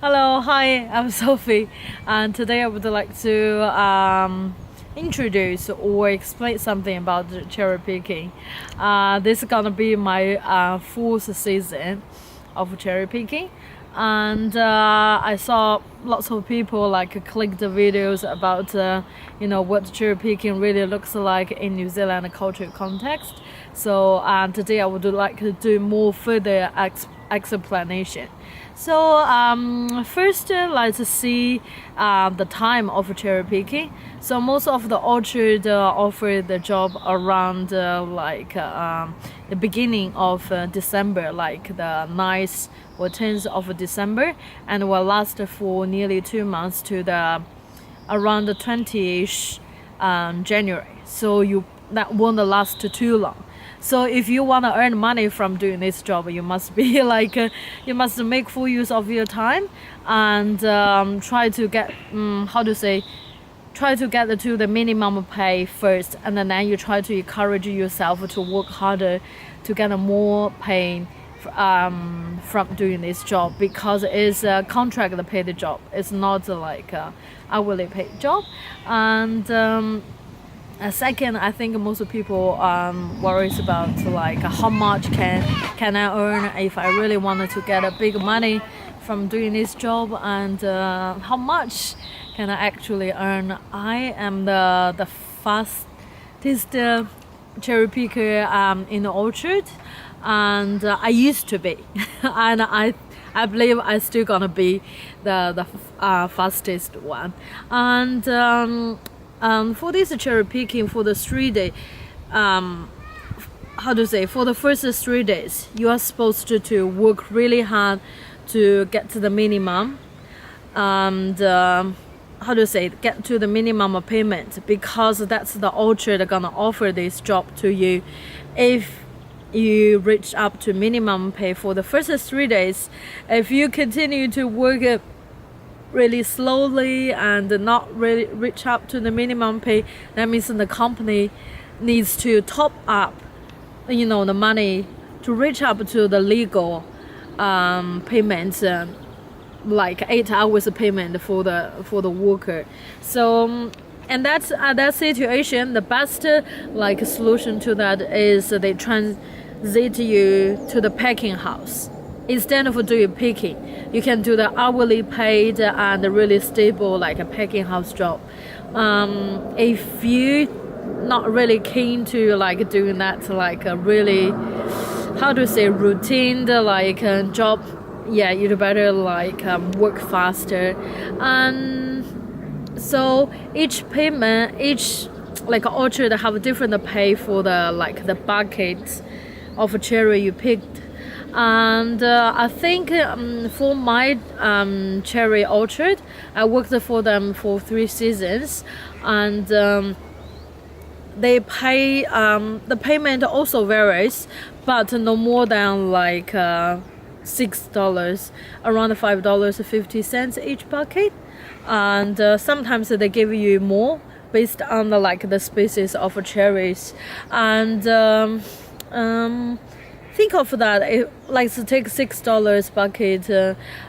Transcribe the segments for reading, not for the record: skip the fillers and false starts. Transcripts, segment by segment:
Hello, hi, I'm Sophie, and today I would like to introduce or explain something about the cherry picking. This is gonna be my fourth season of cherry picking, and I saw lots of people like click the videos about what cherry picking really looks like in New Zealand cultural context. So today I would like to do more further explanation. So first, let's see the time of cherry picking. So most of the orchard offer the job around the beginning of December, like the 9th or 10th of December, and will last for nearly 2 months to the around the 20ish January. So that won't last too long. So if you want to earn money from doing this job, you must be you must make full use of your time and try to get try to get to the minimum pay first, and then you try to encourage yourself to work harder to get more pay from doing this job, because it's a contract paid job. It's not like a hourly paid job. And second, I think most people worries about like how much can I earn if I really wanted to get a big money from doing this job, and how much can I actually earn. I am the fastest cherry picker in the orchard, and I used to be and I believe I still gonna be the fastest one. And for this cherry picking, for the 3 day, for the first 3 days, you are supposed to work really hard to get to the minimum, and get to the minimum payment, because that's the orchard gonna offer this job to you. If you reach up to minimum pay for the first 3 days, if you continue to work really slowly and not really reach up to the minimum pay, that means the company needs to top up the money to reach up to the legal payments, like 8 hours payment for the worker. So and that's that situation, the best solution to that is they transit you to the packing house. Instead of doing picking, you can do the hourly paid and really stable like a packing house job. If you not really keen to like doing that like a really routine job, yeah, you'd better work faster. And so each payment, each orchard have different pay for the bucket of cherry you picked. And I think for my cherry orchard, I worked for them for 3 seasons, and they pay the payment also varies, but no more than $6, around $5.50 each bucket. And sometimes they give you more based on the species of cherries. And think of that, let's take $6 bucket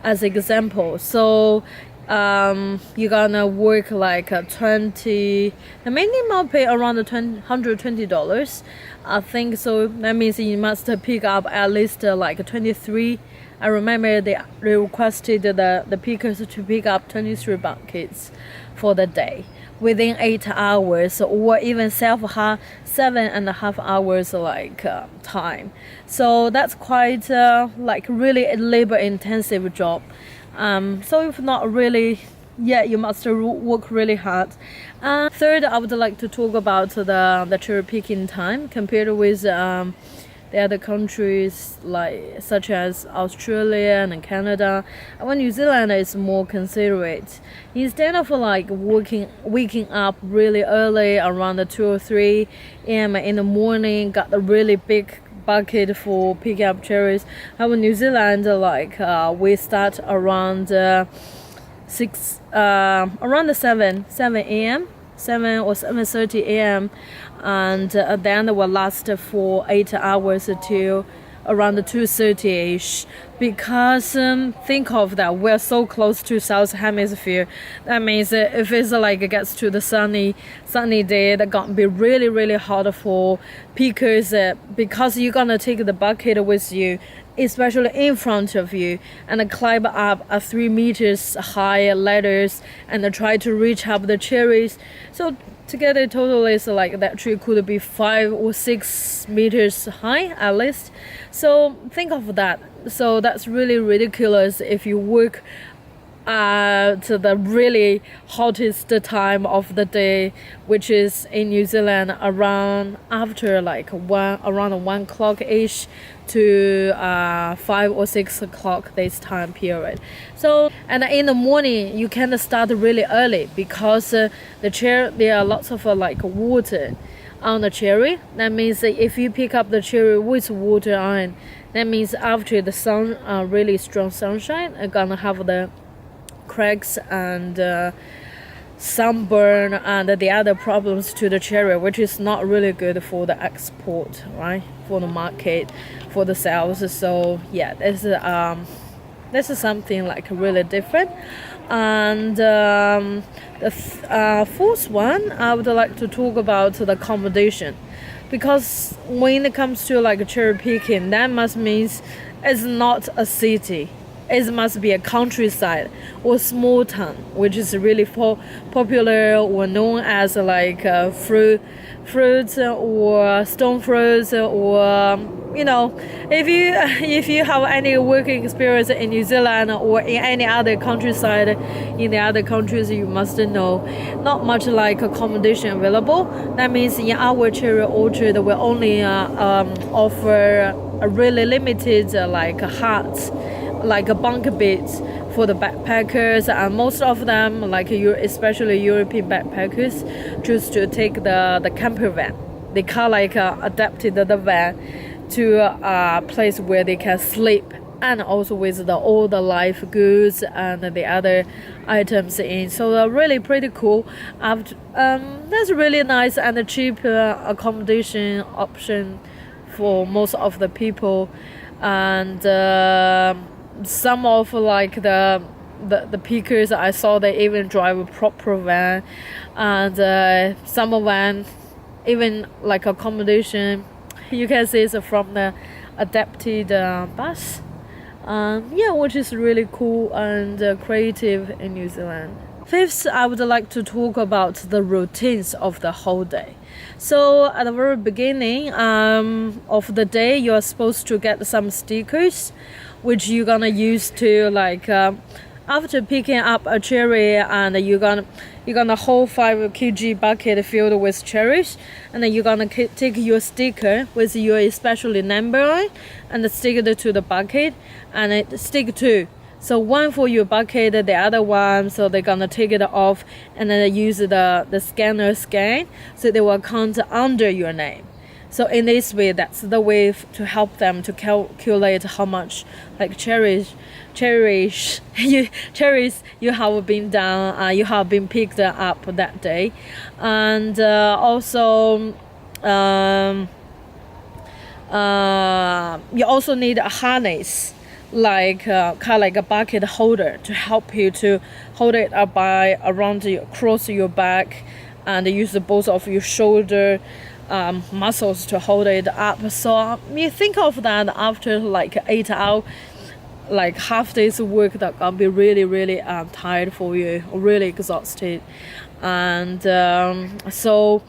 as example. So you're gonna work 20, the minimum pay around $120, I think. So that means you must pick up at least 23. I remember they requested the pickers to pick up 23 buckets for the day within 8 hours, or even 7.5 hours time. So that's quite really a labor intensive job. So if not really, yeah, you must work really hard. Third, I would like to talk about the cherry picking time compared with the other countries such as Australia and Canada. When New Zealand is more considerate. Instead of waking up really early around 2 or 3 a.m. in the morning, got a really big bucket for picking up cherries. In New Zealand, we start around 7 a.m. 7 or 7:30 a.m. and then it will last for 8 hours till around 2:30ish, because think of that, we're so close to South Hemisphere. That means if it's like it gets to the sunny day, that's gonna be really hot for pickers, because you're gonna take the bucket with you, especially in front of you, and climb up a 3 meters high ladders and try to reach up the cherries. So together totally it's like that tree could be 5 or 6 meters high at least. So think of that. So that's really ridiculous if you work to the really hottest time of the day, which is in New Zealand around after like around 1 o'clock ish to 5 or 6 o'clock this time period. So, and in the morning you can start really early because there are lots of like water on the cherry. That means that if you pick up the cherry with water on, that means after the sun really strong sunshine, you're gonna have the cracks and sunburn and the other problems to the cherry, which is not really good for the export, right, for the market, for the sales. So yeah, this is something like really different. And the fourth one, I would like to talk about the accommodation, because when it comes to like cherry picking, that must means it's not a city. It must be a countryside or small town, which is really popular or known as like fruits or stone fruits, or you know, if you have any working experience in New Zealand or in any other countryside in the other countries, you must know not much like accommodation available. That means in our cherry orchard we only offer a really limited like huts, like a bunk beds for the backpackers, and most of them, like especially European backpackers, choose to take the camper van. They can like adapted the van to a place where they can sleep, and also with all the life goods and the other items in. So they're really pretty cool. That's really nice and cheap accommodation option for most of the people. And some of like the pickers I saw, they even drive a proper van, and some of them even like accommodation you can see it's from the adapted bus, which is really cool and creative in New Zealand. Fifth, I would like to talk about the routines of the whole day. So at the very beginning of the day, you are supposed to get some stickers, which you're gonna use to like after picking up a cherry, and you're gonna hold 5 kg bucket filled with cherries, and then you're gonna take your sticker with your especially number on, and stick it to the bucket, and it stick to. So one for your bucket, the other one, so they're gonna take it off and then use the scanner scan, so they will count under your name. So in this way, that's the way to help them to calculate how much like cherries you have been done, you have been picked up that day. And also you also need a harness, like kind of like a bucket holder, to help you to hold it up by around across your back, and use both of your shoulder muscles to hold it up. So you think of that after like 8 hours, like half day's work, that can be really tired for you, really exhausted. And so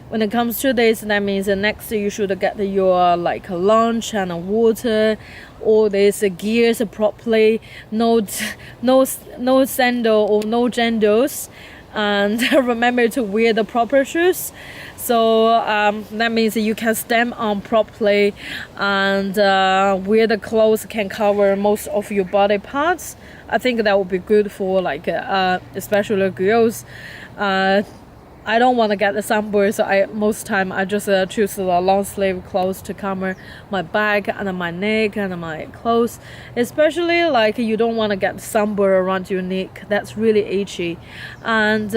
when it comes to this, that means next you should get your like lunch and water, all these gears properly, no sandal or no jandals, and remember to wear the proper shoes. So that means you can stand on properly, and wear the clothes can cover most of your body parts. I think that would be good for like especially girls. I don't want to get the sunburn, so most time I just choose the long sleeve clothes to cover my back and my neck and my clothes. Especially like you don't want to get sunburn around your neck. That's really itchy. And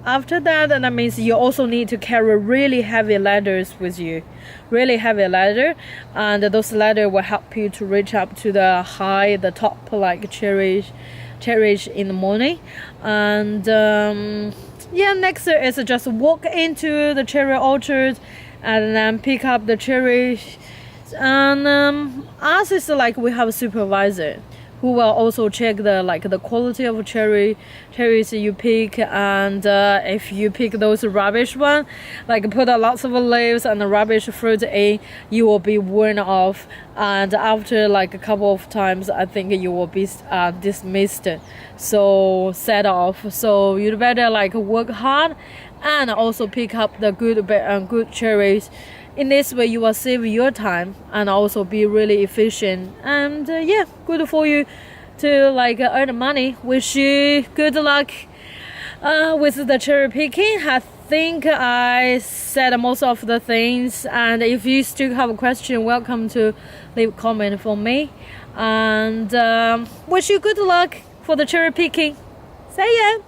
after that, that means you also need to carry really heavy ladders with you, really heavy ladder, and those ladder will help you to reach up to the top, like cherries in the morning. And yeah, next is just walk into the cherry orchard and then pick up the cherries. And us is like we have a supervisor who will also check the quality of cherries you pick, and if you pick those rubbish one, like put lots of leaves and rubbish fruit in, you will be warned off, and after like a couple of times I think you will be dismissed, so set off. So you'd better like work hard and also pick up the good cherries. In this way you will save your time and also be really efficient, and yeah, good for you to like earn money. Wish you good luck with the cherry picking. I think I said most of the things, and if you still have a question, welcome to leave a comment for me, and wish you good luck for the cherry picking. See ya.